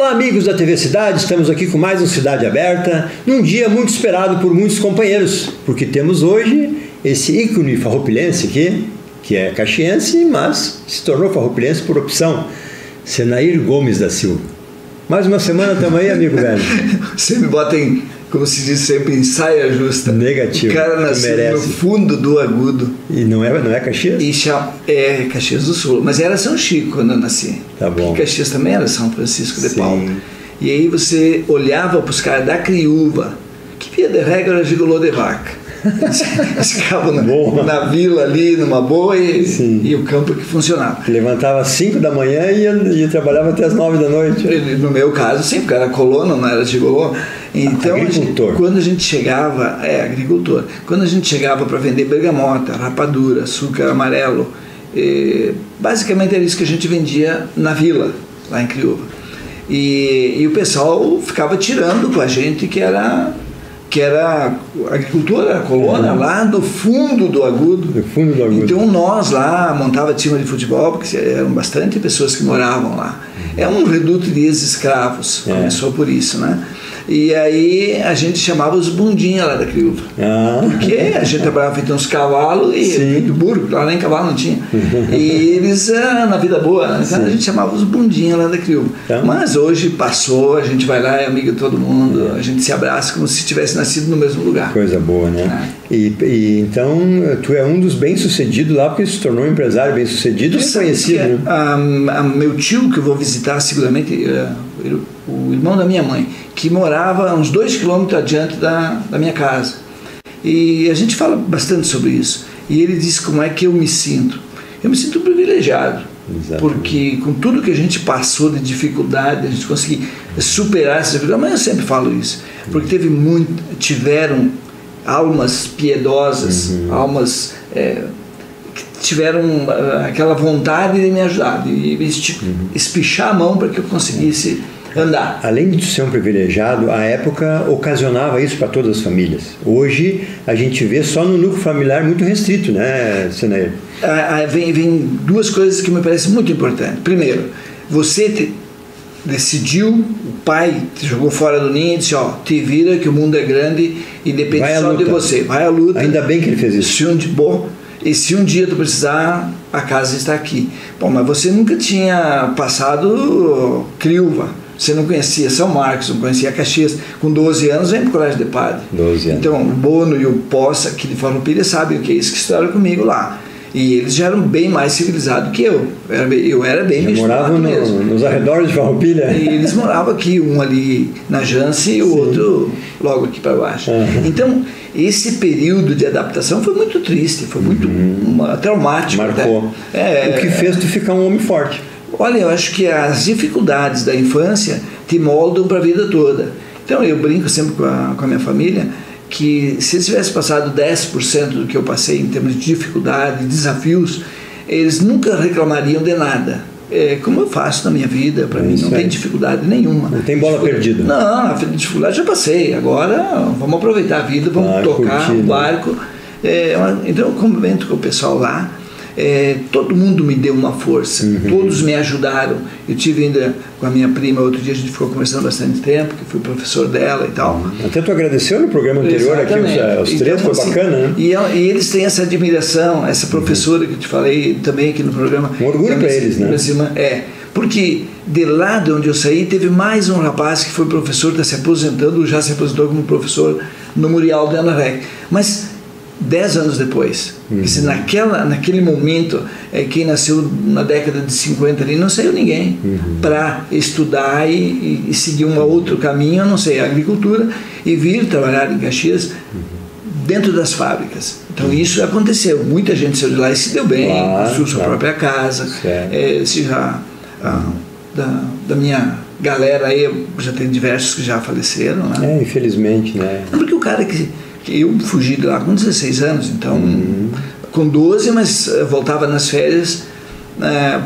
Olá, amigos da TV Cidade, estamos aqui com mais um Cidade Aberta, num dia muito esperado por muitos companheiros, porque temos hoje esse ícone farroupilense aqui, que é caxiense, mas se tornou farroupilense por opção, Senair Gomes da Silva. Mais uma semana também, amigo velho. Você me bota em, como se diz sempre, em saia justa. Negativo. O cara nasceu no fundo do agudo. E não é Caxias? É Caxias do Sul, mas era São Chico quando eu nasci. Tá bom. Porque Caxias também era São Francisco de Sim. Paula. E aí você olhava para os caras da Criúva, que via de regra era gigolô de vaca. Eles ficavam na vila ali, numa boa, e o campo que funcionava. Levantava às 5 da manhã e trabalhava até às 9 da noite. No meu caso, sim, porque era colono, não era gigolô. Então, agricultor. Quando a gente chegava, agricultor, quando a gente chegava para vender bergamota, rapadura, açúcar amarelo, basicamente era isso que a gente vendia na vila, lá em Criúva. E o pessoal ficava tirando com a gente que era agricultura, a colônia, lá no fundo do agudo. No fundo do agudo. Então nós lá montava time de futebol, porque eram bastante pessoas que moravam lá. É um reduto de ex-escravos, começou por isso, né? E aí a gente chamava os bundinha lá da Criúva. Porque a gente trabalhava feito uns cavalos e burro, lá nem cavalo não tinha. E eles na vida boa, né? Então a gente chamava os bundinha lá da Criúva. Mas hoje passou, a gente vai lá, é amigo de todo mundo, a gente se abraça como se tivesse nascido no mesmo lugar. Coisa boa, né? E então tu é um dos bem-sucedidos lá, porque se tornou um empresário bem-sucedido e conhecido. Meu tio, que eu vou visitar seguramente, o irmão da minha mãe, que morava uns 2 quilômetros adiante da minha casa. E a gente fala bastante sobre isso. E ele disse como é que eu me sinto. Eu me sinto privilegiado. Exatamente. Porque com tudo que a gente passou de dificuldade, a gente conseguiu superar essa dificuldade. Mas eu sempre falo isso. Porque tiveram almas piedosas, almas que tiveram aquela vontade de me ajudar, de espichar a mão para que eu conseguisse andar. Além de ser um privilegiado, a época ocasionava isso para todas as famílias. Hoje a gente vê só no núcleo familiar muito restrito, né, Senair? Vem duas coisas que me parecem muito importantes. Primeiro, você decidiu, o pai te jogou fora do ninho e disse, te vira que o mundo é grande e depende só de você. Vai à luta. Ainda bem que ele fez isso. E se um dia tu precisar, a casa está aqui. Bom, mas você nunca tinha passado Criúva. Você não conhecia São Marcos, não conhecia Caxias. Com 12 anos, vem para o colégio de padre. 12 anos. Então, o Bono e o Poça, aqui de Farroupilha, sabem o que é isso que estudaram comigo lá. E eles já eram bem mais civilizados que eu. Eu era bem mais moravam nos arredores de Farroupilha. E eles moravam aqui, um ali na Jance e o outro logo aqui para baixo. Então, esse período de adaptação foi muito triste, foi muito traumático. Marcou. O que fez tu ficar um homem forte. Olha, eu acho que as dificuldades da infância te moldam para a vida toda. Então, eu brinco sempre com a minha família que se eles tivessem passado 10% do que eu passei em termos de dificuldade, desafios, eles nunca reclamariam de nada. Como eu faço na minha vida, para mim não tem dificuldade nenhuma. Não tem bola perdida. Não, a dificuldade já passei. Agora vamos aproveitar a vida, vamos tocar o barco. Então eu cumprimento com o pessoal lá. Todo mundo me deu uma força, todos me ajudaram. Eu tive ainda com a minha prima, outro dia a gente ficou conversando bastante tempo, que fui professor dela e tal. Até tu agradeceu no programa anterior. Exatamente. Aqui os três, então, foi bacana, né? E eles têm essa admiração, essa professora que eu te falei também aqui no programa. Um orgulho para eles, né? Porque de lá de onde eu saí, teve mais um rapaz que foi professor, está se aposentando, já se aposentou como professor no Murial de Anarec. Mas 10 anos depois, naquele momento, quem nasceu na década de 50 ali, não saiu ninguém para estudar e seguir um outro caminho, não sei, a agricultura, e vir trabalhar em Caxias dentro das fábricas. Então isso aconteceu, muita gente saiu de lá e se deu bem, construiu sua própria casa. Da minha galera aí, já tem diversos que já faleceram, né? Infelizmente, né? Porque o cara que eu fugi de lá com 16 anos, então com 12, mas voltava nas férias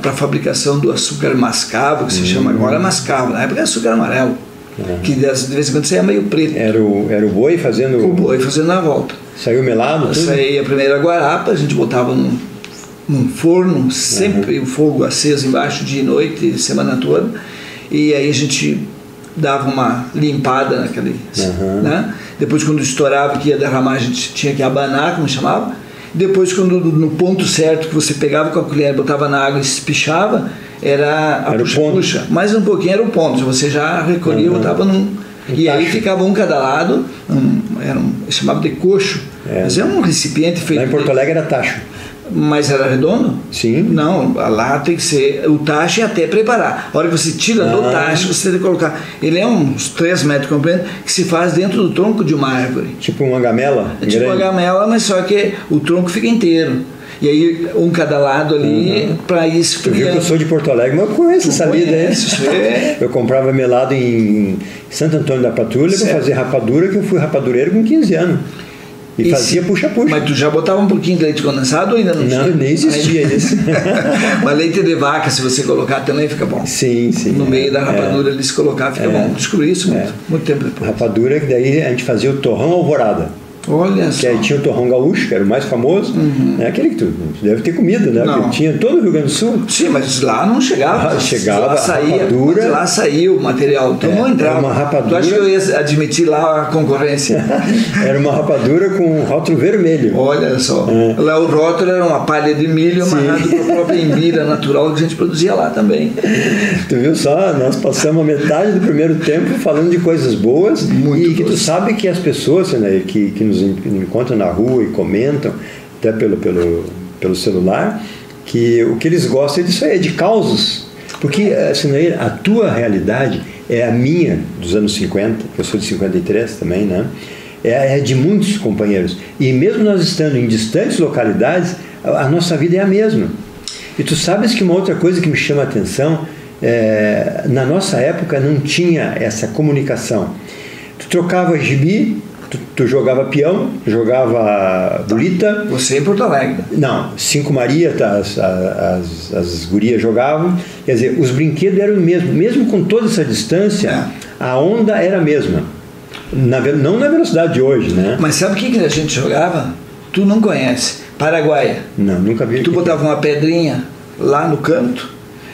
para a fabricação do açúcar mascavo, que se chama agora mascavo, na época era açúcar amarelo, que de vez em quando saía meio preto. Era o boi fazendo... O boi fazendo a volta. Saiu melado? Saía a primeira guarapa, a gente botava num forno, sempre o fogo aceso embaixo, dia e noite, semana toda, e aí a gente dava uma limpada naquele, né? Depois, quando estourava que ia derramar, a gente tinha que abanar, como chamava. Depois, quando no ponto certo que você pegava com a colher, botava na água e espichava, era a puxa-puxa. Mais um pouquinho era o ponto, você já recolhia e botava num... E aí ficava um cada lado, chamava de coxo, mas é um recipiente feito... Lá em Porto Alegre era tacho. Mas era redondo? Sim. Não, lá tem que ser o tacho até preparar. A hora que você tira do tacho, você tem que colocar. Ele é uns 3 metros comprido, que se faz dentro do tronco de uma árvore. Tipo uma gamela? É tipo uma gamela, mas só que o tronco fica inteiro. E aí, um cada lado ali, para isso. Tu viu que eu sou de Porto Alegre, mas eu conheço essa lida, hein? Eu comprava melado em Santo Antônio da Patrulha para fazer rapadura, que eu fui rapadureiro com 15 anos. E fazia puxa-puxa. Mas tu já botava um pouquinho de leite condensado ou ainda não tinha? Não, nem existia isso. Mas leite de vaca, se você colocar também fica bom. Sim, sim. No meio da rapadura ali, se colocar, fica bom. Descobri isso muito tempo depois. Rapadura, que daí a gente fazia o torrão alvorada. Olha só. Que aí tinha o torrão gaúcho, que era o mais famoso. É aquele que tu deve ter comido, né? Não. Porque tinha todo o Rio Grande do Sul. Sim, mas lá não chegava. Chegava lá saía, rapadura. mas lá saía o material. Então não entrava. Uma rapadura. Tu acha que eu ia admitir lá a concorrência? Era uma rapadura com rótulo vermelho. Olha só. Lá o rótulo era uma palha de milho amarrado com a própria imbira natural que a gente produzia lá também. Tu viu só? Nós passamos a metade do primeiro tempo falando de coisas boas. Muito que tu sabe que as pessoas, né, que nos encontram na rua e comentam, até pelo celular, que o que eles gostam disso aí é de causos. Porque assim, a tua realidade é a minha dos anos 50, que eu sou de 53 também, né? É de muitos companheiros. E mesmo nós estando em distantes localidades, a nossa vida é a mesma. E tu sabes que uma outra coisa que me chama a atenção, na nossa época não tinha essa comunicação. Tu trocava gibi, tu jogava peão, jogava bolita. Você em Porto Alegre? Não, Cinco Maria, as gurias jogavam. Quer dizer, os brinquedos eram os mesmos. Mesmo com toda essa distância, a onda era a mesma. Não na velocidade de hoje, né? Mas sabe o que a gente jogava? Tu não conhece. Paraguaia. Não, nunca vi. Tu botava uma pedrinha lá no canto,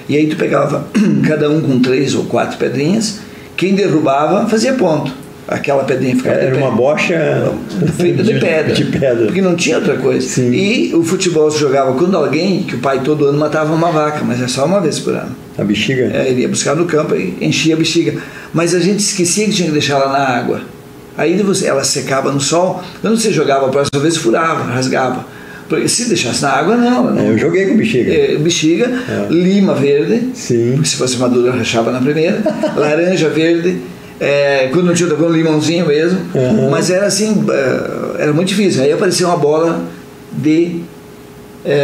e aí tu pegava cada um com 3 ou 4 pedrinhas. Quem derrubava fazia ponto. Aquela pedrinha ficava Era uma bocha feita de pedra. Porque não tinha outra coisa. Sim. E o futebol se jogava quando alguém, que o pai todo ano matava uma vaca, mas é só uma vez por ano. A bexiga? Ele ia buscar no campo e enchia a bexiga. Mas a gente esquecia que tinha que deixar ela na água. Aí ela secava no sol. Quando você jogava a próxima vez, furava, rasgava. Porque se deixasse na água, não. Eu joguei com bexiga. Bexiga, lima verde. Sim. Porque se fosse madura, rachava na primeira. Laranja verde. Quando não tinha, tocou um limãozinho mesmo. Mas era assim, era muito difícil. Aí apareceu uma bola de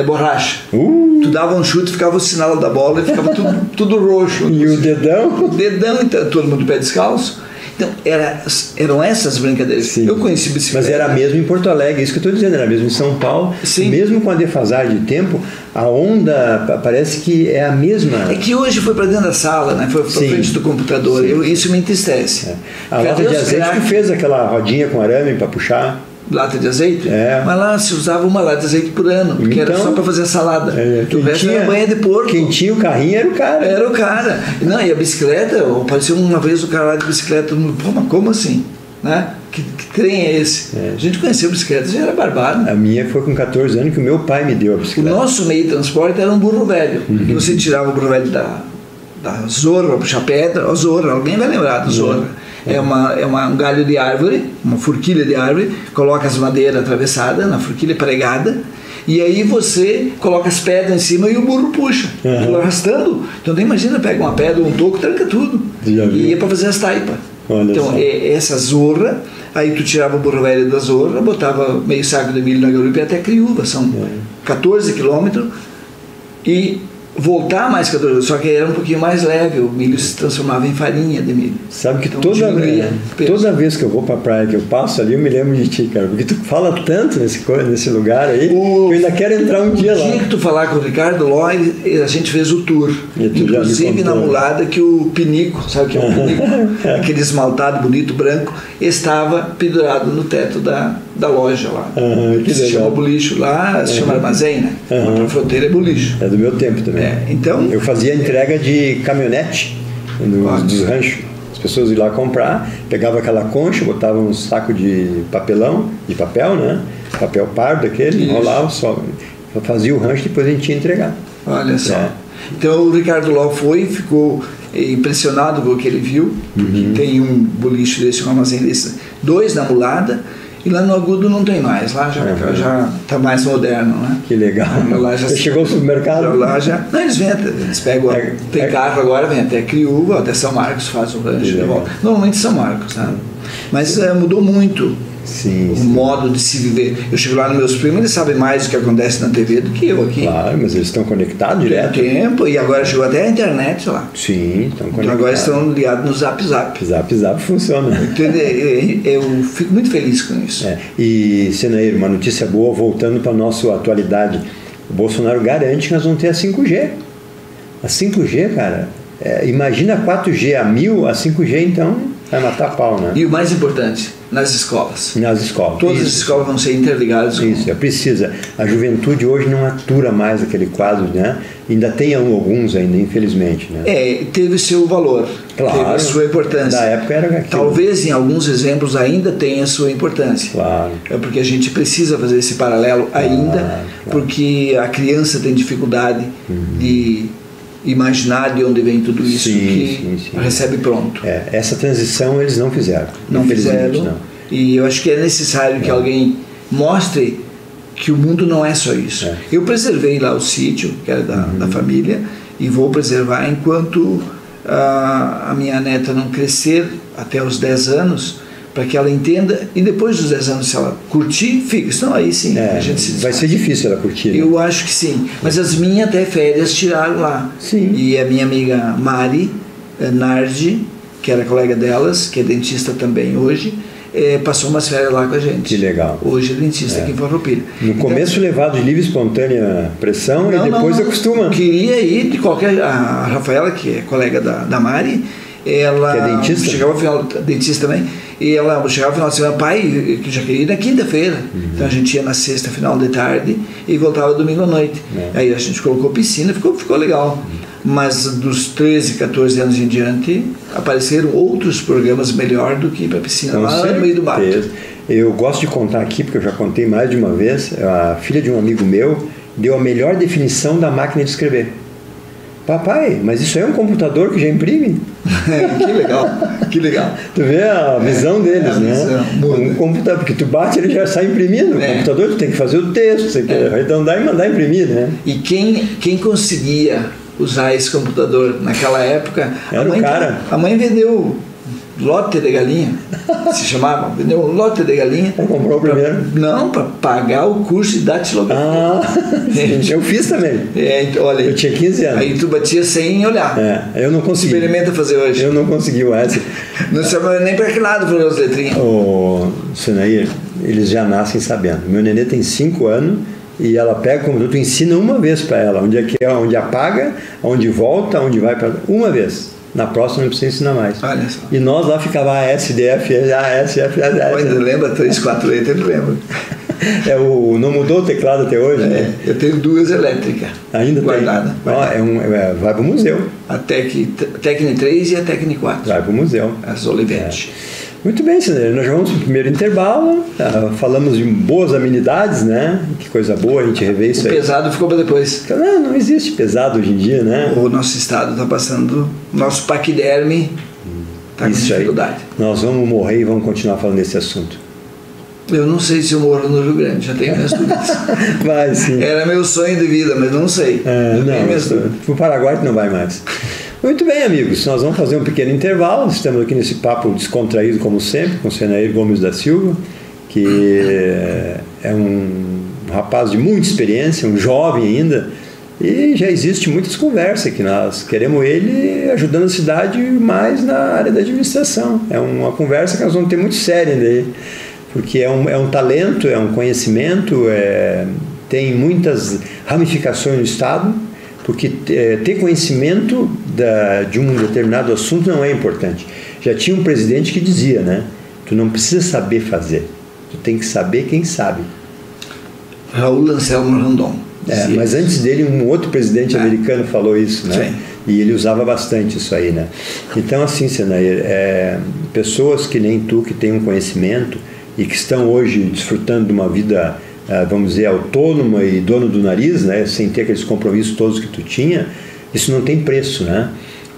borracha. Tu dava um chute, ficava o sinal da bola e ficava tudo roxo. E o dedão? O dedão, então, todo mundo de pé descalço. Então, eram essas brincadeiras. Sim. Eu conheci bicicleta. Mas era mesmo em Porto Alegre, isso que eu estou dizendo, era mesmo em São Paulo. Sim. Mesmo com a defasagem de tempo, a onda parece que é a mesma. É que hoje foi para dentro da sala, né? Foi para frente do computador. Isso me entristece. A lata de azeite que fez aquela rodinha com arame para puxar. Lata de azeite? Mas lá se usava uma lata de azeite por ano, porque era só para fazer a salada. O resto era banha de porco. Quem tinha o carrinho era o cara. Era o cara. Não, e a bicicleta, apareceu uma vez o cara lá de bicicleta, pô, mas como assim? Né? Que trem é esse? A gente conheceu a bicicleta, já era barbado. A minha foi com 14 anos que o meu pai me deu a bicicleta. O nosso meio de transporte era um burro velho. E você tirava o burro velho da zorra, puxar pedra, zorra, alguém vai lembrar do zorra. É um galho de árvore, uma forquilha de árvore, coloca as madeiras atravessadas na forquilha pregada, e aí você coloca as pedras em cima e o burro puxa, arrastando. Então nem imagina, pega uma pedra ou um toco, tranca tudo. E ia para fazer as taipas. Então essa zorra, aí tu tirava o burro velho da zorra, botava meio saco de milho na garupa e até Criúva, são 14 quilômetros, e voltar mais 14, só que era um pouquinho mais leve, o milho se transformava em farinha de milho. Sabe que então, toda vez que eu vou pra praia, que eu passo ali, eu me lembro de ti, cara, porque tu fala tanto nesse lugar aí, que eu ainda quero entrar um dia lá. O dia que tu falar com o Ricardo Loy, a gente fez o tour, inclusive na mulada que o pinico, sabe o que é o pinico? Aquele esmaltado bonito, branco, estava pendurado no teto da loja lá, que se chama Bolicho lá, se chama Armazém, né? A fronteira é Bolicho. É do meu tempo também. Então, eu fazia entrega de caminhonete dos ranchos. As pessoas iam lá comprar, pegavam aquela concha, botavam um saco de papelão, de papel, né? Papel pardo aquele, enrolava, só fazia o rancho e depois a gente ia entregar. Olha só. Então o Ricardo Lau ficou impressionado com o que ele viu, porque tem um boliche desse, um armazém desse, 2 na Mulada, e lá no Agudo não tem mais, lá já está mais moderno, né? Que legal. Lá já chegou ao supermercado? Lá já, não, eles pegam, tem carro agora, vem até Criúva, até São Marcos, faz o rancho de volta. Normalmente São Marcos, né? Mas mudou muito. Sim, o modo de se viver. Eu chego lá nos meus primos, eles sabem mais do que acontece na TV do que eu aqui. Claro, mas eles estão conectados direto. Tem tempo, e agora chegou até a internet lá. Sim, estão conectados. Então agora estão ligados no Zap Zap. Zap funciona. Eu fico muito feliz com isso. E, Senaíro, uma notícia boa, voltando para a nossa atualidade. O Bolsonaro garante que nós vamos ter a 5G. A 5G, cara, imagina a 4G a 1000, a 5G então vai matar pau, né? E o mais importante, nas escolas. Nas escolas. Todas as escolas vão ser interligadas. Isso, precisa. A juventude hoje não atura mais aquele quadro, né? Ainda tem alguns ainda, infelizmente, né? Teve o seu valor. Claro. Teve a sua importância. Da época era aquilo. Talvez em alguns exemplos ainda tenha a sua importância. Claro. Porque a gente precisa fazer esse paralelo ainda, porque a criança tem dificuldade de imaginar de onde vem tudo isso sim. recebe pronto. Essa transição eles não fizeram. Não fizeram. Não. E eu acho que é necessário que alguém mostre que o mundo não é só isso. Eu preservei lá o sítio, que era da família, e vou preservar enquanto a minha neta não crescer até os 10 anos, para que ela entenda, e depois dos 10 anos, se ela curtir, fica. Senão aí sim, a gente se vai ser difícil ela curtir. Né? Eu acho que sim. Mas as minhas até férias tiraram lá. Sim. E a minha amiga Mari Nardi, que era colega delas, que é dentista também hoje, passou umas férias lá com a gente. Que legal. Hoje é dentista aqui em Farroupilha. No começo levado de livre e espontânea pressão e depois acostuma. Queria ir de qualquer... A Rafaela, que é colega da Mari, ela... Que é dentista? Chegava ao final... Dentista também. E ela chegava no final de semana, pai, que já queria ir na quinta-feira. Então a gente ia na sexta, final de tarde, e voltava domingo à noite. Aí a gente colocou piscina, ficou legal. Mas dos 13, 14 anos em diante, apareceram outros programas melhor do que ir para a piscina, lá no meio do mato. Eu gosto de contar aqui, porque eu já contei mais de uma vez, a filha de um amigo meu deu a melhor definição da máquina de escrever. Papai, mas isso aí é um computador que já imprime? Que legal, que legal. Tu vê a visão deles, né? Um computador, porque tu bate, ele já sai imprimindo. O computador, tu tem que fazer o texto, você quer arredondar e mandar imprimir, né? E quem conseguia usar esse computador naquela época... Era o cara. A mãe vendeu lote de galinha, se chamava, vendeu um lote de galinha. Comprou o primeiro? Não, para pagar o curso de datilografia. Eu fiz também. Olha, eu tinha 15 anos. Aí tu batia sem olhar. Eu não consegui. Experimenta fazer hoje. Eu não consegui o S. Não sabe nem para que lado fazer as letrinhas. Ô, Senair, eles já nascem sabendo. Meu nenê tem 5 anos e ela pega o computador, tu ensina uma vez para ela, onde apaga, onde volta, onde vai para... Uma vez. Na próxima não precisa ensinar mais. Olha só. E nós lá ficava A, S, D, F, A, S, F, A, D, F. Ainda lembra 3, 4 letras, eu lembro. Não mudou o teclado até hoje, né? Eu tenho 2 elétricas. Ainda guardada. Vai para o museu. A Tecni 3 e a Tecni 4. Vai para o museu. As Olivetti. Muito bem, Senhor. Nós vamos para o primeiro intervalo. Falamos de boas amenidades, né? Que coisa boa a gente rever isso aí. O pesado ficou para depois. Não existe pesado hoje em dia, né? O nosso estado está passando... Nosso paquiderme está com dificuldade. Aí. Nós vamos morrer e vamos continuar falando desse assunto. Eu não sei se eu morro no Rio Grande, já tenho minhas dúvidas. Vai, sim. Era meu sonho de vida, mas não sei. Para o Paraguai tu não vai mais. Muito bem, amigos, nós vamos fazer um pequeno intervalo. Estamos aqui nesse papo descontraído, como sempre, com o Senair Gomes da Silva, que é um rapaz de muita experiência, um jovem ainda, e já existe muitas conversas que nós queremos ele ajudando a cidade mais na área da administração. É uma conversa que nós vamos ter muito séria daí, porque é um talento, é um conhecimento, tem muitas ramificações no Estado, porque ter conhecimento de um determinado assunto não é importante. Já tinha um presidente que dizia, né? Tu não precisa saber fazer, tu tem que saber quem sabe. Raul Anselmo Rondon. Mas antes dele, um outro presidente americano falou isso, né? Sim. E ele usava bastante isso aí, né? Então, assim, Senair, pessoas que nem tu, que têm um conhecimento e que estão hoje desfrutando de uma vida, vamos dizer, autônoma e dono do nariz, né? Sem ter aqueles compromissos todos que tu tinha, isso não tem preço, né?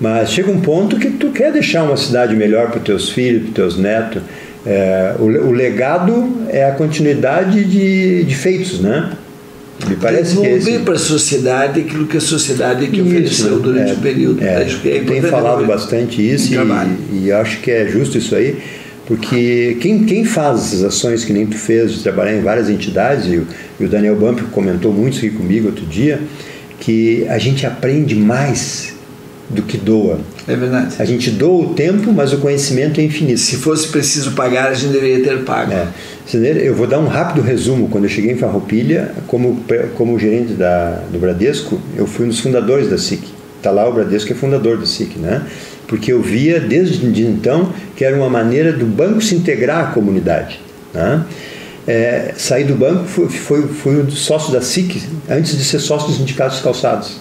Mas chega um ponto que tu quer deixar uma cidade melhor para os teus filhos, para os teus netos. O legado é a continuidade de feitos, né? Me parece que devolver para a sociedade aquilo que a sociedade que ofereceu durante o período. Tem falado bastante isso e acho que é justo isso aí, porque quem faz essas ações que nem tu fez, de trabalhar em várias entidades, e o Daniel Bump comentou muito isso aqui comigo outro dia, que a gente aprende mais do que doa. É verdade. A gente doa o tempo, mas o conhecimento é infinito. Se fosse preciso pagar, a gente deveria ter pago. Eu vou dar um rápido resumo. Quando eu cheguei em Farroupilha, como gerente do Bradesco, eu fui um dos fundadores da SIC. Está lá o Bradesco, que é fundador da SIC, né? Porque eu via desde então que era uma maneira do banco se integrar à comunidade, né? Saí do banco, fui um sócio da SIC antes de ser sócio dos sindicatos calçados,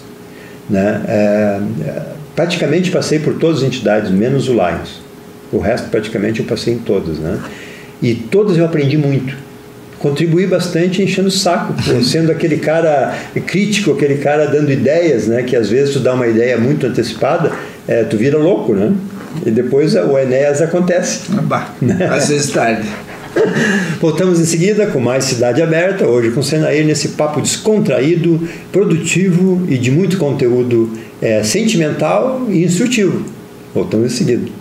né? Praticamente passei por todas as entidades, menos o Lions. O resto praticamente eu passei em todas, né? E todas eu aprendi muito. Contribuí bastante enchendo o saco, sendo aquele cara crítico, aquele cara dando ideias, né? Que às vezes tu dá uma ideia muito antecipada, tu vira louco, né? E depois o Enéas acontece. Às vezes tarde. Voltamos em seguida com mais Cidade Aberta, hoje com o Senair nesse papo descontraído, produtivo e de muito conteúdo sentimental e instrutivo. Voltamos em seguida.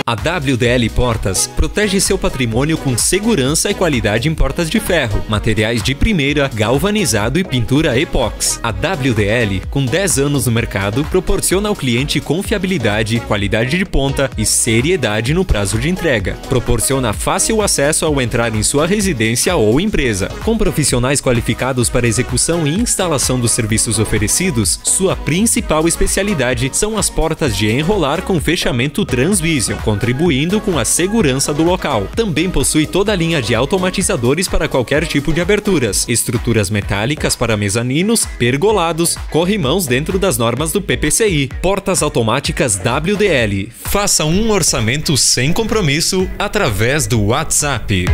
A WDL Portas protege seu patrimônio com segurança e qualidade em portas de ferro, materiais de primeira, galvanizado e pintura epóxi. A WDL, com 10 anos no mercado, proporciona ao cliente confiabilidade, qualidade de ponta e seriedade no prazo de entrega. Proporciona fácil acesso ao entrar em sua residência ou empresa. Com profissionais qualificados para execução e instalação dos serviços oferecidos, sua principal especialidade são as portas de enrolar com fechamento Transvision, contribuindo com a segurança do local. Também possui toda a linha de automatizadores para qualquer tipo de aberturas, estruturas metálicas para mezaninos, pergolados, corrimãos dentro das normas do PPCI. Portas automáticas WDL. Faça um orçamento sem compromisso através do WhatsApp.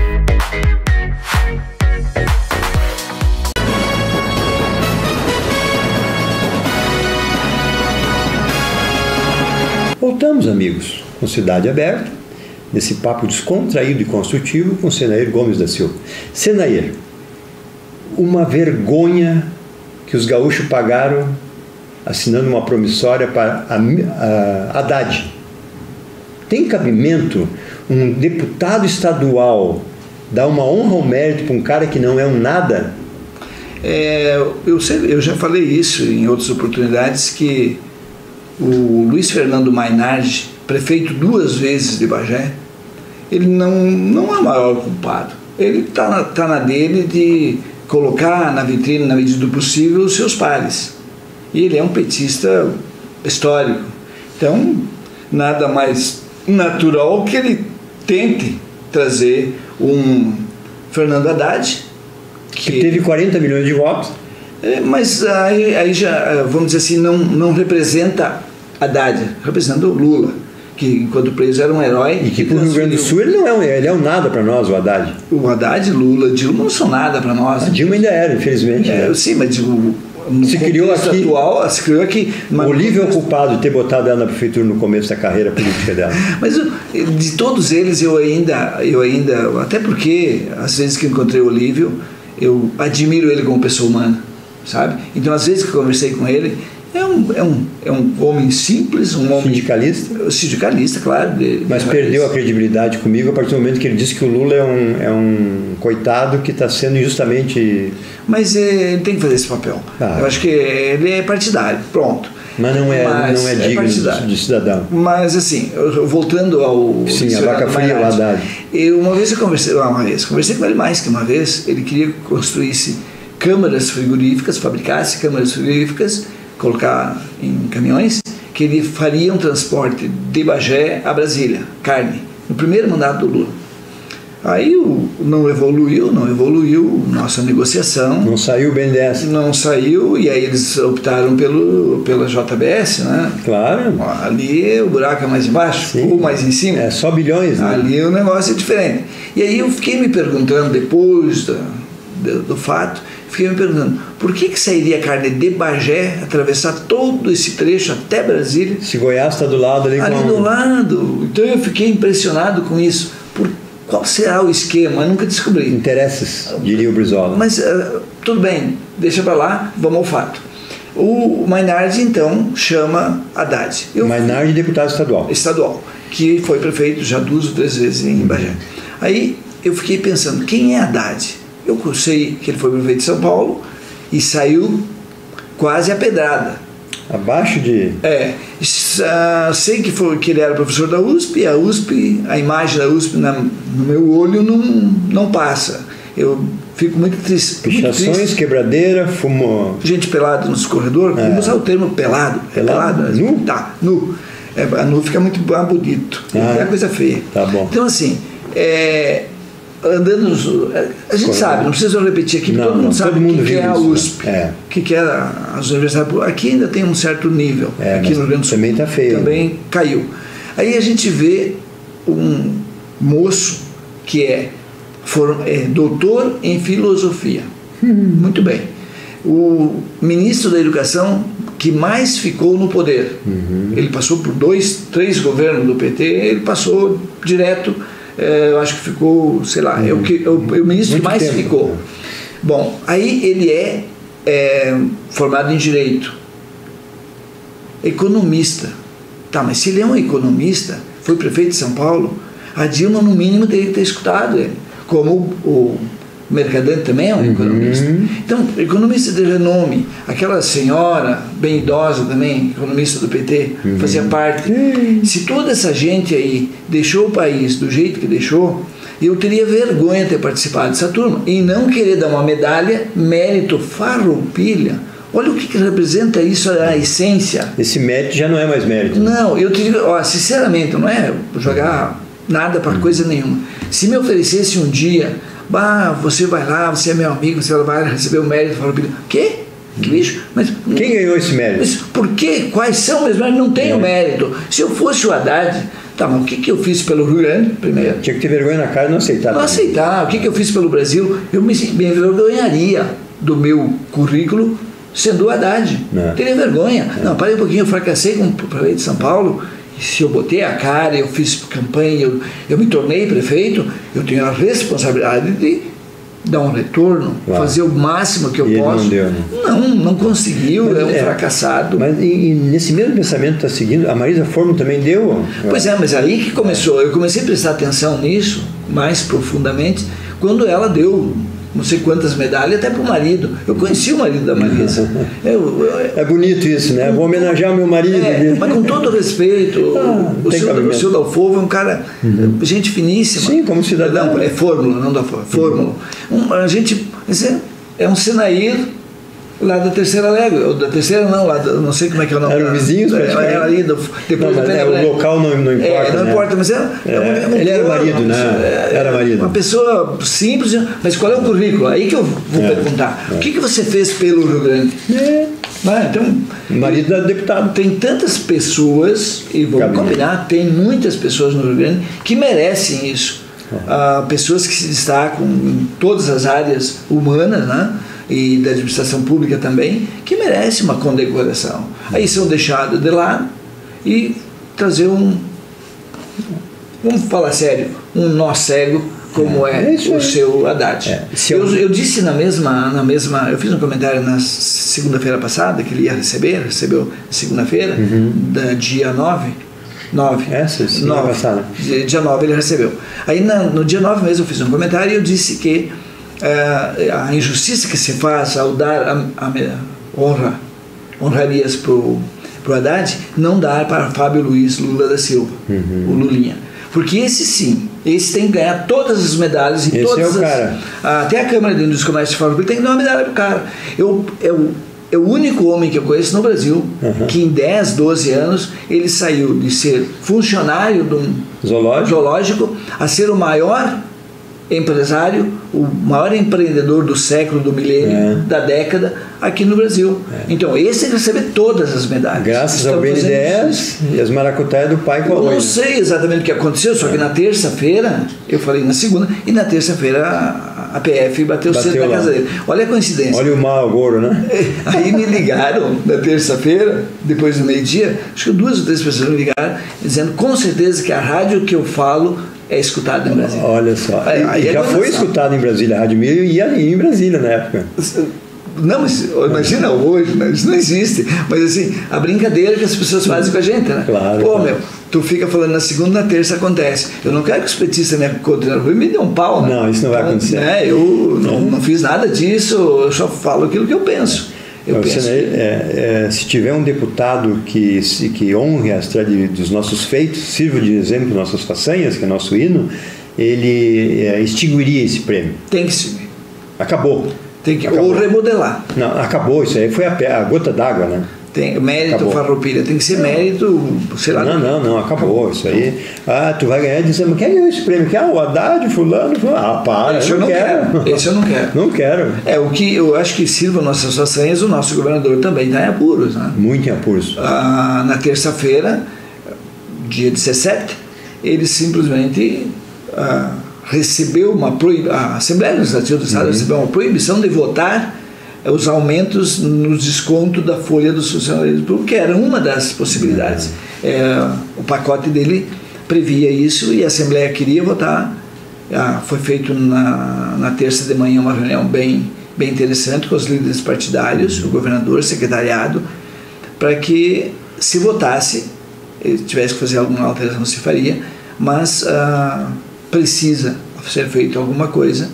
Voltamos, amigos, com Cidade Aberta, nesse papo descontraído e construtivo com Senair Gomes da Silva. Senair, uma vergonha que os gaúchos pagaram assinando uma promissória para a Haddad. Tem cabimento um deputado estadual dar uma honra ao mérito para um cara que não é um nada? Eu já falei isso em outras oportunidades, que o Luiz Fernando Mainardi, prefeito 2 vezes de Bagé, ele não é o maior culpado. Ele está na dele de colocar na vitrine, na medida do possível, os seus pares. E ele é um petista histórico. Então, nada mais natural que ele tente trazer um Fernando Haddad, que teve 40 milhões de votos. Mas aí já, vamos dizer assim, não representa Haddad, representa o Lula, que enquanto preso era um herói. E que para o Rio Grande do Sul ele é um nada para nós, o Haddad. O Haddad, Lula, Dilma não são nada para nós. A Dilma ainda era, infelizmente. Sim, mas se criou aqui, atual, se criou aqui. Olívio é o culpado de ter botado ela na prefeitura no começo da carreira política dela. Mas de todos eles eu ainda, até porque às vezes que eu encontrei o Olívio, eu admiro ele como pessoa humana, sabe? Então às vezes que eu conversei com ele, é um homem simples, um homem sindicalista, claro. Mas perdeu a credibilidade comigo a partir do momento que ele disse que o Lula é um coitado que está sendo injustamente. Mas ele tem que fazer esse papel. Eu acho que ele é partidário, pronto. Mas não é digno de cidadão. Mas assim, voltando ao... Sim, a vaca fria, o Haddad. Uma vez eu conversei com ele mais que uma vez. Ele queria que construísse câmaras frigoríficas, fabricasse câmaras frigoríficas, colocar em caminhões, que ele faria um transporte de Bagé a Brasília, carne, no primeiro mandato do Lula. Aí não evoluiu nossa negociação. Não saiu bem dessa. Não saiu, e aí eles optaram pela JBS, né? Claro. Ali o buraco é mais embaixo, Sim. ou mais em cima. É só bilhões, né? Ali o negócio é diferente. E aí eu fiquei me perguntando, depois do fato, fiquei me perguntando, por que sairia carne de Bagé, atravessar todo esse trecho até Brasília? Se Goiás está do lado ali. Ali do lado. Então eu fiquei impressionado com isso. Qual será o esquema? Eu nunca descobri. Interesses, diria o Brizola. Mas tudo bem, deixa para lá, vamos ao fato. O Mainardi, então, chama Haddad. Mainardi, deputado estadual. Estadual, que foi prefeito já 2 ou 3 vezes em Bagé. Aí eu fiquei pensando, quem é Haddad? Eu sei que ele foi prefeito de São Paulo e saiu quase a pedrada. Abaixo de... sei que ele era professor da USP, a imagem da USP no meu olho não passa. Eu fico muito triste. Pichações, quebradeira, fumou... Gente pelada nos corredores, vamos usar o termo pelado. Pelado? Nu? Tá, nu. Nu fica muito bonito, é coisa feia. Tá bom. Então assim, andando, a gente sabe, não precisa repetir aqui, todo mundo sabe o que é a USP, o que é as universidades. Aqui ainda tem um certo nível, aqui no Rio Grande do Sul também está feio. Também caiu. Aí a gente vê um moço que é doutor em filosofia. Muito bem. O ministro da Educação que mais ficou no poder. Ele passou por 2, 3 governos do PT, ele passou direto. Eu acho que ficou, sei lá, é o ministro que mais ficou. Bom, aí ele é formado em Direito, economista. Tá, mas se ele é um economista, foi prefeito de São Paulo, a Dilma no mínimo teria que ter escutado ele, como o Mercadante também é um economista. Então, economista de renome, aquela senhora bem idosa também, economista do PT, fazia parte. Se toda essa gente aí deixou o país do jeito que deixou, eu teria vergonha de ter participado dessa turma e não querer dar uma medalha, mérito, farroupilha. Olha o que representa isso, a essência. Esse mérito já não é mais mérito. Não, eu te digo, sinceramente, não é jogar nada para coisa nenhuma. Se me oferecesse um dia, você vai lá, você é meu amigo, você vai receber o mérito, farroupilha. Quê? Que bicho? Mas quem ganhou esse mérito? Mas por quê? Quais são meus méritos? Não tenho mérito. Se eu fosse o Haddad, tá, mas o que eu fiz pelo Rio Grande, primeiro? Tinha que ter vergonha na cara e não aceitar. Não aceitar. O que eu fiz pelo Brasil? Eu me envergonharia do meu currículo sendo o Haddad. Teria vergonha. Não, parei um pouquinho, eu fracassei como prefeito de São Paulo. Se eu botei a cara, eu fiz campanha, eu me tornei prefeito, eu tenho a responsabilidade de dar um retorno, fazer o máximo que eu posso. Não deu, né? Não conseguiu, mas, um fracassado. Mas e nesse mesmo pensamento está seguindo, a Marisa Formo também deu? Pois mas aí que começou, eu comecei a prestar atenção nisso, mais profundamente, quando ela deu não sei quantas medalhas, até para o marido. Eu conheci o marido da Marisa. É bonito isso, né? Vou homenagear o meu marido. Mas com todo respeito, o seu Dalfovo é um cara, gente finíssima. Sim, como cidadão. Não, é Fórmula, não Dalfovo, Fórmula. A gente, é um Senair lá da Terceira Légua, ou da Terceira não, lá não sei como é que é o nome. Eram vizinhos, era ali, depois o local não importa. Não importa, mas ele era marido, né? Era marido. Uma pessoa simples, mas qual é o currículo? Aí que eu vou perguntar. O que você fez pelo Rio Grande? Então, marido da deputado. Tem tantas pessoas, e vamos combinar, tem muitas pessoas no Rio Grande que merecem isso. Pessoas que se destacam em todas as áreas humanas, né? E da administração pública também, que merece uma condecoração. Aí são deixados de lado e trazer vamos falar sério, um nó cego como o seu Haddad. Eu disse na mesma, eu fiz um comentário na segunda-feira passada que ele ia recebeu segunda-feira, dia 9. Semana passada. Dia 9 ele recebeu. Aí no dia 9 mesmo eu fiz um comentário e eu disse que a injustiça que se faz ao dar honrarias para o Haddad, não dar para Fábio Luiz Lula da Silva, o Lulinha. Porque esse tem que ganhar todas as medalhas e todas até a Câmara de Indústria e Comércio de Fábio tem que dar uma medalha para o cara. É o único homem que eu conheço no Brasil que em 10, 12 anos ele saiu de ser funcionário de um zoológico a ser o maior empresário, o maior empreendedor do século, do milênio, da década, aqui no Brasil. Então, esse recebe todas as medalhas. Graças ao BNDES e as maracutaias do pai com a Eu não sei exatamente o que aconteceu, só que na terça-feira, eu falei na segunda, e na terça-feira a PF bateu cedo na casa dele. Olha a coincidência. Olha o mau agouro, né? Aí me ligaram na terça-feira, depois do meio-dia, acho que 2 ou 3 pessoas me ligaram, dizendo com certeza que a rádio que eu falo é escutado em Brasília. Olha só. Aí já foi escutado em Brasília, a Rádio Mil ia em Brasília na época. Não, mas imagina hoje, né? Isso não existe. Mas assim, a brincadeira que as pessoas fazem com a gente, né? Claro. Pô, meu, tu fica falando na segunda, na terça acontece. Eu não quero que os petistas me encontrem na rua e me dêem um pau, né? Não, isso não vai acontecer. Né? Eu não fiz nada disso, eu só falo aquilo que eu penso. Se tiver um deputado que honre dos nossos feitos, sirva de exemplo de nossas façanhas, que é nosso hino, ele extinguiria esse prêmio. Tem que extinguir. Acabou. Tem que, ou remodelar. Não, acabou, isso aí foi a gota d'água, né? Tem mérito farroupilha, tem que ser mérito, sei lá. Não, acabou isso aí. Tu vai ganhar dizendo, quem ganhou esse prêmio? O Haddad, fulano. Para, esse eu não quero. Esse eu não quero. Não quero. O que eu acho que sirva nossas façanhas, o nosso governador também está em apuros, né? Muito em apuros. Na terça-feira, dia 17, ele simplesmente recebeu a Assembleia Legislativa do Estado recebeu uma proibição de votar os aumentos nos descontos da folha dos funcionários públicos, que era uma das possibilidades. O pacote dele previa isso e a Assembleia queria votar. Foi feito na terça de manhã uma reunião bem interessante com os líderes partidários, o governador, o secretariado, para que se votasse, tivesse que fazer alguma alteração se faria, mas precisa ser feito alguma coisa.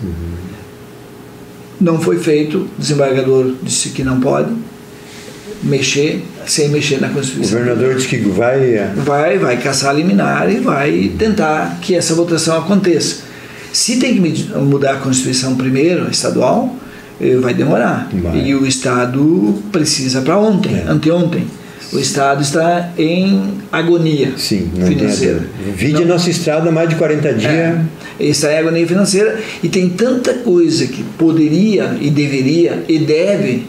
Não foi feito, o desembargador disse que não pode mexer sem mexer na Constituição. O governador disse que vai caçar liminar e vai tentar que essa votação aconteça. Se tem que mudar a Constituição primeiro, estadual, vai demorar. E o Estado precisa para ontem, anteontem. O Estado está em agonia financeira. Vide nossa estrada há mais de 40 dias. Está em agonia financeira e tem tanta coisa que poderia e deveria e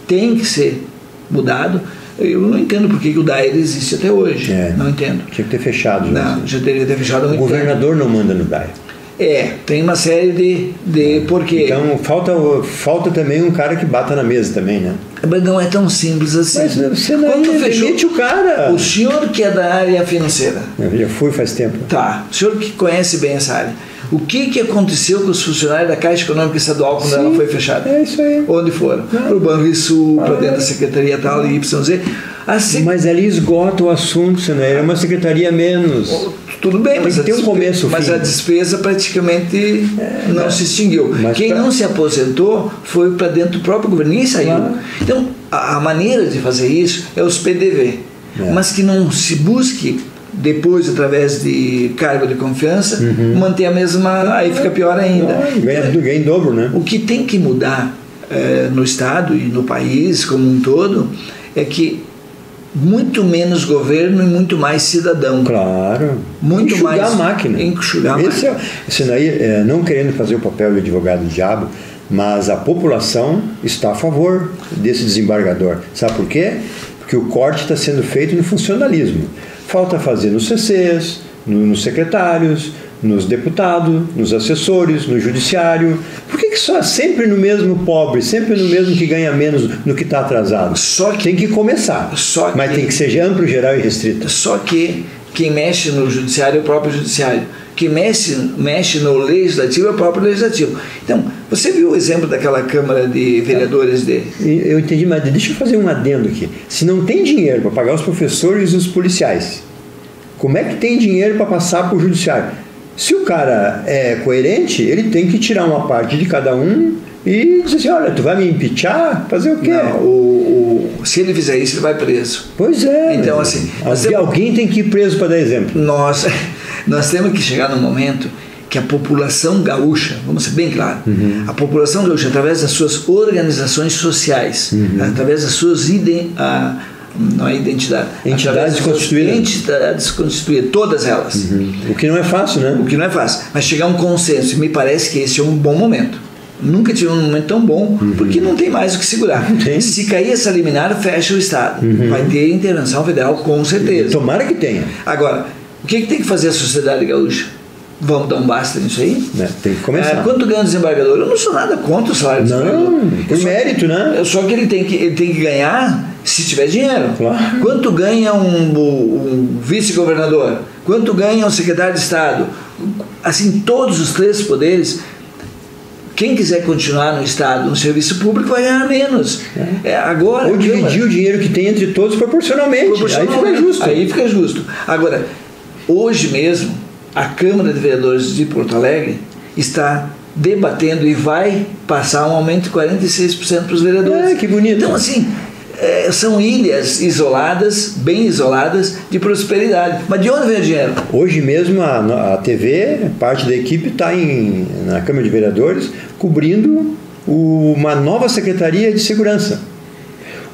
tem que ser mudado. Eu não entendo por que o DAER existe até hoje. Não entendo. Tinha que ter fechado. Já teria que ter fechado há muito tempo. O governador não manda no DAER. Tem uma série de porquê. Então falta também um cara que bata na mesa também, né? Mas não é tão simples assim. Mas você não demite o cara. O senhor que é da área financeira. Eu já fui faz tempo. Tá. O senhor que conhece bem essa área. O que aconteceu com os funcionários da Caixa Econômica Estadual quando ela foi fechada? É isso aí. Onde foram? Para o Banrisul, para dentro da Secretaria tal, YZ. Mas ali esgota o assunto, senão é uma secretaria menos. Tudo bem, mas tem um começo, a despesa praticamente não se extinguiu. Quem não se aposentou foi para dentro do próprio governo, ninguém saiu. Então, a maneira de fazer isso é os PDV, mas que não se busque depois, através de cargo de confiança, manter a mesma, aí fica pior ainda. Ganha em dobro, né? O que tem que mudar no Estado e no país como um todo é que muito menos governo e muito mais cidadão. Claro. Muito enxugar mais a máquina. Enxugar a máquina. Isso aí, não querendo fazer o papel de advogado do diabo, mas a população está a favor desse desembargador. Sabe por quê? Porque o corte está sendo feito no funcionalismo. Falta fazer nos CCs, nos secretários, nos deputados, nos assessores, no judiciário. Por que só sempre no mesmo pobre, sempre no mesmo que ganha menos no que está atrasado? Tem que começar, mas tem que ser amplo, geral e restrito. Só que quem mexe no judiciário é o próprio judiciário. Quem mexe no legislativo é o próprio legislativo. Então, você viu o exemplo daquela Câmara de Vereadores de... Eu entendi, mas deixa eu fazer um adendo aqui. Se não tem dinheiro para pagar os professores e os policiais, como é que tem dinheiro para passar para o judiciário? Se o cara é coerente, ele tem que tirar uma parte de cada um e dizer assim, olha, tu vai me impeachar? Fazer o quê? Não, se ele fizer isso, ele vai preso. Pois é. Então, assim... Alguém tem que ir preso para dar exemplo. Nós temos que chegar num momento que a população gaúcha, vamos ser bem claros, a população gaúcha, através das suas organizações sociais, através das suas não é identidade. Entidades constituídas. Entidades constituídas, todas elas. O que não é fácil, né? O que não é fácil. Mas chegar a um consenso, e me parece que esse é um bom momento. Nunca tive um momento tão bom, porque não tem mais o que segurar. Se cair essa liminar, fecha o Estado. Vai ter intervenção federal, com certeza. Tomara que tenha. Agora, o que tem que fazer a sociedade gaúcha? Vamos dar um basta nisso aí? Tem que começar. Quanto ganha o desembargador? Eu não sou nada contra o salário do desembargador. Não, por mérito, né? Só que ele tem que ganhar se tiver dinheiro. Claro. Quanto ganha um vice-governador? Quanto ganha um secretário de Estado? Assim, todos os 3 poderes. Quem quiser continuar no Estado, no serviço público, vai ganhar menos. Agora, ou dividir o dinheiro que tem entre todos proporcionalmente. Aí fica justo. Aí fica justo. Agora, hoje mesmo, a Câmara de Vereadores de Porto Alegre está debatendo e vai passar um aumento de 46% para os vereadores. Que bonito. Então, assim, são ilhas isoladas, bem isoladas, de prosperidade. Mas de onde vem o dinheiro? Hoje mesmo a TV, parte da equipe está na Câmara de Vereadores cobrindo uma nova Secretaria de Segurança.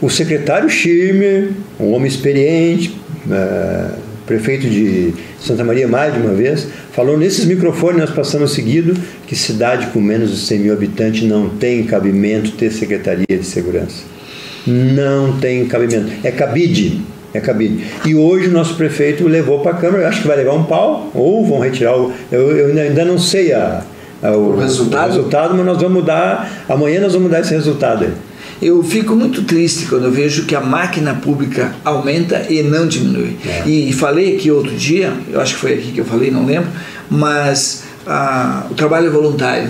O secretário Schirmer, um homem experiente, prefeito de Santa Maria mais de uma vez, falou nesses microfones, nós passamos seguido, que cidade com menos de 100 mil habitantes não tem cabimento ter Secretaria de Segurança. Não tem cabimento. É cabide. E hoje o nosso prefeito levou para a Câmara, eu acho que vai levar um pau, ou vão retirar eu ainda não sei o resultado, mas nós vamos mudar, amanhã nós vamos mudar esse resultado aí. Eu fico muito triste quando eu vejo que a máquina pública aumenta e não diminui. E falei aqui outro dia, eu acho que foi aqui que eu falei, não lembro, mas o trabalho voluntário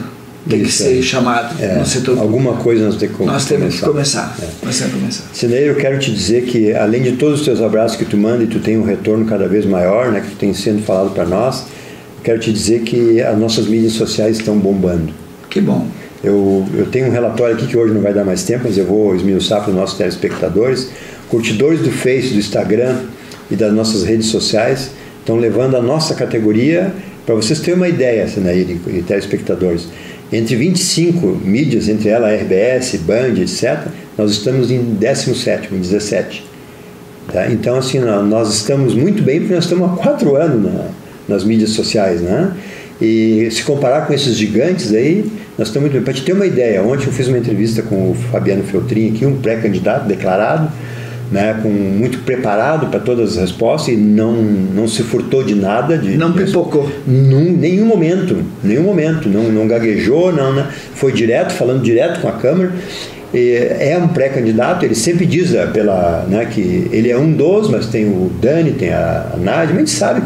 tem que ser chamado no setor. Alguma coisa nós temos que começar. Nós temos que começar. Sineiro, eu quero te dizer que, além de todos os teus abraços que tu manda e tu tem um retorno cada vez maior, né, que tu tem sendo falado para nós, quero te dizer que as nossas mídias sociais estão bombando. Que bom. Eu tenho um relatório aqui que hoje não vai dar mais tempo, mas eu vou esmiuçar para os nossos telespectadores. Curtidores do Face, do Instagram e das nossas redes sociais estão levando a nossa categoria, para vocês terem uma ideia, Sinaíra e telespectadores. Entre 25 mídias, entre elas a RBS, Band, etc., nós estamos em 17º, em 17. Tá? Então, assim, nós estamos muito bem, porque nós estamos há 4 anos nas mídias sociais, né? E se comparar com esses gigantes aí, nós estamos muito bem. Para te ter uma ideia, ontem eu fiz uma entrevista com o Fabiano Feltrin aqui, um pré-candidato declarado, né, muito preparado para todas as respostas e não se furtou de nada. Não pipocou. Nenhum momento, não gaguejou, foi direto, falando direto com a Câmara. É um pré-candidato, ele sempre diz que ele é um dos, mas tem o Dani, tem a Nádia, mas a gente sabe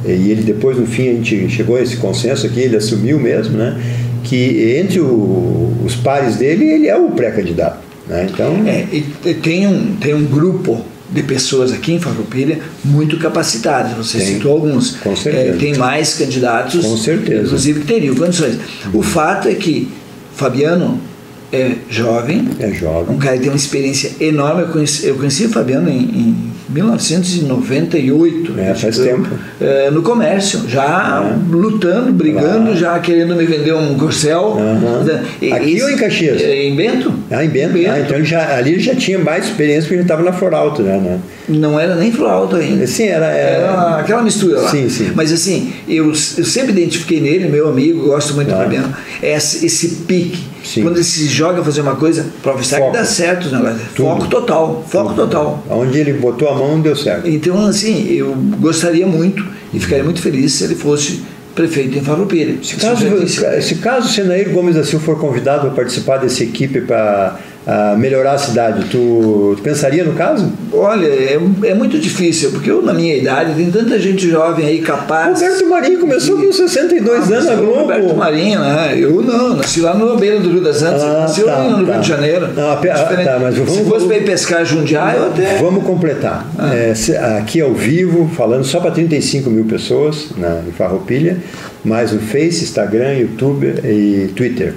e ele depois, no fim, a gente chegou a esse consenso aqui, ele assumiu mesmo, né, que entre os pares dele, ele é o pré-candidato. Né? Então... tem um grupo de pessoas aqui em Farroupilha muito capacitadas, você citou alguns. Com certeza. Tem mais candidatos, com certeza, inclusive que teriam condições. O fato é que Fabiano é jovem, um cara que tem uma experiência enorme. Eu conheci o Fabiano em 1998, faz tempo, no comércio, já lutando, brigando, já querendo me vender um Corcel. Aqui ou em Caxias? Em Bento. Em Bento. Então ele já tinha mais experiência, porque ele estava na Floralto, né? Não era nem Floralto ainda. Sim, era aquela mistura lá. Sim. Mas assim, eu sempre identifiquei nele, meu amigo, gosto muito do Fabiano, esse pique. Sim. Quando ele se joga a fazer uma coisa, prova está que dá certo, né? Foco total. Onde ele botou a mão, deu certo. Então, assim, eu gostaria muito e ficaria muito feliz se ele fosse prefeito em Farroupilha. Se caso o Sinaíra Gomes da Silva for convidado para participar dessa equipe para melhorar a cidade, tu pensaria no caso? Olha, é muito difícil, porque eu, na minha idade, tem tanta gente jovem aí capaz. Roberto Marinho começou com 62 anos na Globo. Roberto Marinho, né? Eu não, nasci lá na beira do Rio das Antas, nasci lá no Rio de Janeiro. Mas se fosse para ir pescar Jundiaí, eu até... Vamos completar. Aqui ao vivo, falando só para 35 mil pessoas em Farroupilha, mais no Face, Instagram, YouTube e Twitter.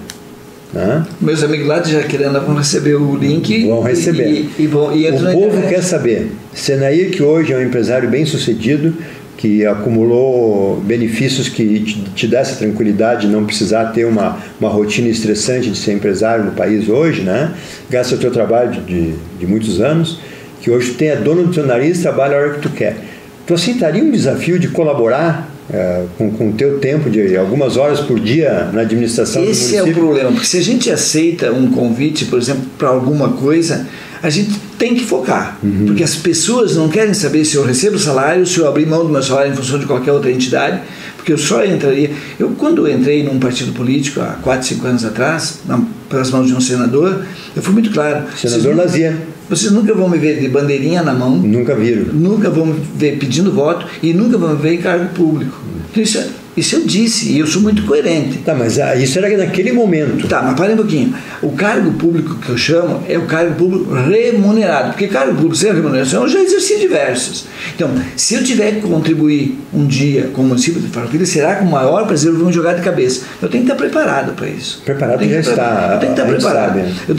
Meus amigos lá de Jaqueirana vão receber o link. Vão receber. O povo quer saber. Sinaíra, que hoje é um empresário bem sucedido, que acumulou benefícios que te dá essa tranquilidade de não precisar ter uma rotina estressante de ser empresário no país hoje, né? Graças ao teu trabalho de muitos anos. que hoje tu é dono do teu nariz, trabalha a hora que tu quer. Tu aceitaria um desafio de colaborar com o teu tempo de algumas horas por dia na administração do município? Esse é o problema, porque se a gente aceita um convite, por exemplo, para alguma coisa, a gente tem que focar, porque as pessoas não querem saber se eu recebo salário, se eu abrir mão do meu salário em função de qualquer outra entidade, porque eu só entraria... Quando eu entrei num partido político, há 4, 5 anos atrás, pelas mãos de um senador, eu fui muito claro. Senador Lazier. Vocês nunca vão me ver de bandeirinha na mão. Nunca viram. Nunca vão me ver pedindo voto e nunca vão me ver em cargo público. Isso eu disse, e eu sou muito coerente. Tá, mas isso era naquele momento. Tá, mas para um pouquinho. O cargo público que eu chamo é o cargo público remunerado, porque cargo público sem remuneração eu já exerci diversos. Então, se eu tiver que contribuir um dia com o município de Farroupilha, será com o maior prazer, vamos jogar de cabeça. Eu tenho que estar preparado para isso. Preparado já está. Eu tenho que estar preparado. Eu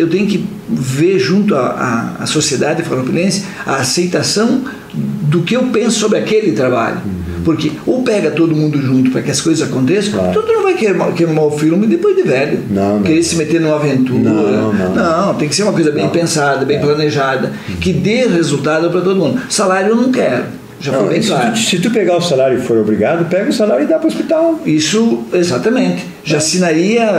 tenho que ver junto à sociedade farroupilense a aceitação do que eu penso sobre aquele trabalho. Porque ou pega todo mundo junto para que as coisas aconteçam, claro. Então tu não vai queimar o filme depois de velho. Não. Querer se meter numa aventura. Não, tem que ser uma coisa bem pensada, bem planejada, que dê resultado para todo mundo. Salário eu não quero. Já foi bem claro. Se tu pegar o salário e for obrigado, pega o salário e dá para o hospital. Isso, exatamente. Já assinaria,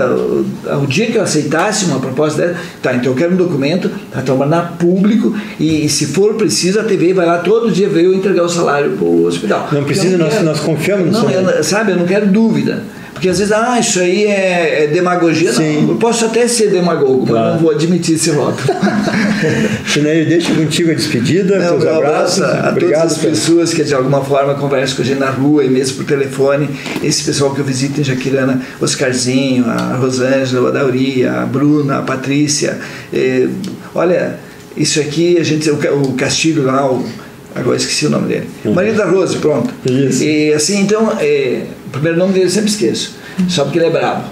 o dia que eu aceitasse uma proposta dessa, tá, então eu quero um documento para tornar público e se for preciso a TV vai lá todo dia ver eu entregar o salário para o hospital. Não precisa, nós confiamos no sabe, eu não quero dúvida. Porque às vezes, isso aí é demagogia. Sim. Não, eu posso até ser demagogo, claro. Mas não vou admitir esse rótulo. Sinério, deixa contigo a despedida, teus abraços. A todas as pessoas que de alguma forma conversam com a gente na rua e mesmo por telefone, esse pessoal que eu visito em Jaquirana, Oscarzinho, a Rosângela, a Dauri, a Bruna, a Patrícia. Olha, isso aqui, o Castilho lá, agora esqueci o nome dele. Marido da Rose, pronto. Isso. E assim, então, o primeiro nome dele eu sempre esqueço, só porque ele é bravo.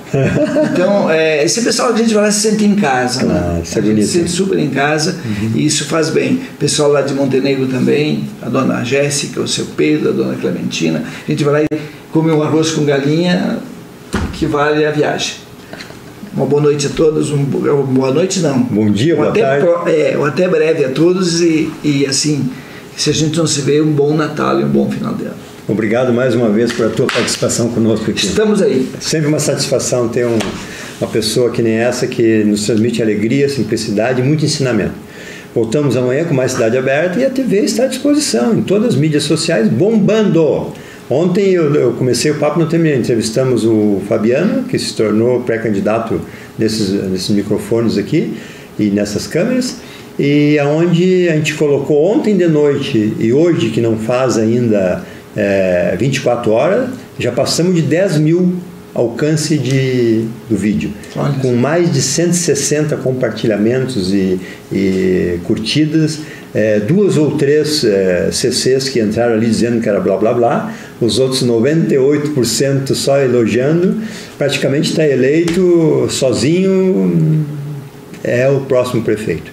Então, esse pessoal que a gente vai lá se sente em casa, né? Isso é a gente se sente super em casa e isso faz bem. Pessoal lá de Montenegro também, a dona Jéssica, o seu Pedro, a dona Clementina, a gente vai lá e come um arroz com galinha que vale a viagem. Uma boa noite a todos, boa noite não. Bom dia, boa tarde. Até breve a todos e assim, se a gente não se vê, um bom Natal e um bom final de ano. Obrigado mais uma vez pela tua participação conosco aqui. Estamos aí. É sempre uma satisfação ter uma pessoa que nem essa que nos transmite alegria, simplicidade e muito ensinamento. Voltamos amanhã com mais Cidade Aberta e a TV está à disposição em todas as mídias sociais, bombando. Ontem eu comecei o papo, não terminei. Entrevistamos o Fabiano, que se tornou pré-candidato nesses microfones aqui e nessas câmeras. E aonde a gente colocou ontem de noite e hoje, que não faz ainda 24 horas, já passamos de 10 mil alcance do vídeo. Olha. Com mais de 160 compartilhamentos e curtidas, 2 ou 3 CCs que entraram ali dizendo que era blá blá blá, os outros 98% só elogiando, praticamente está eleito sozinho, é o próximo prefeito,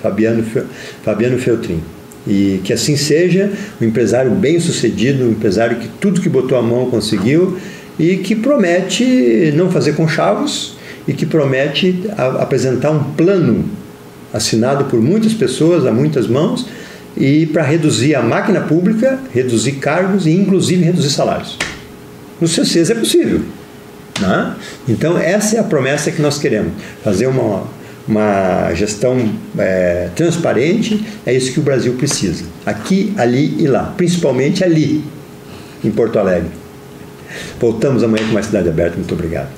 Fabiano Feltrin. E que assim seja, um empresário bem sucedido, um empresário que tudo que botou a mão conseguiu e que promete não fazer conchavos e que promete apresentar um plano assinado por muitas pessoas, a muitas mãos, e para reduzir a máquina pública, reduzir cargos e inclusive reduzir salários. Nos CCs é possível, né? Então essa é a promessa que nós queremos, fazer uma gestão transparente. É isso que o Brasil precisa, aqui, ali e lá, principalmente ali em Porto Alegre. Voltamos amanhã com mais Cidade Aberta. Muito obrigado.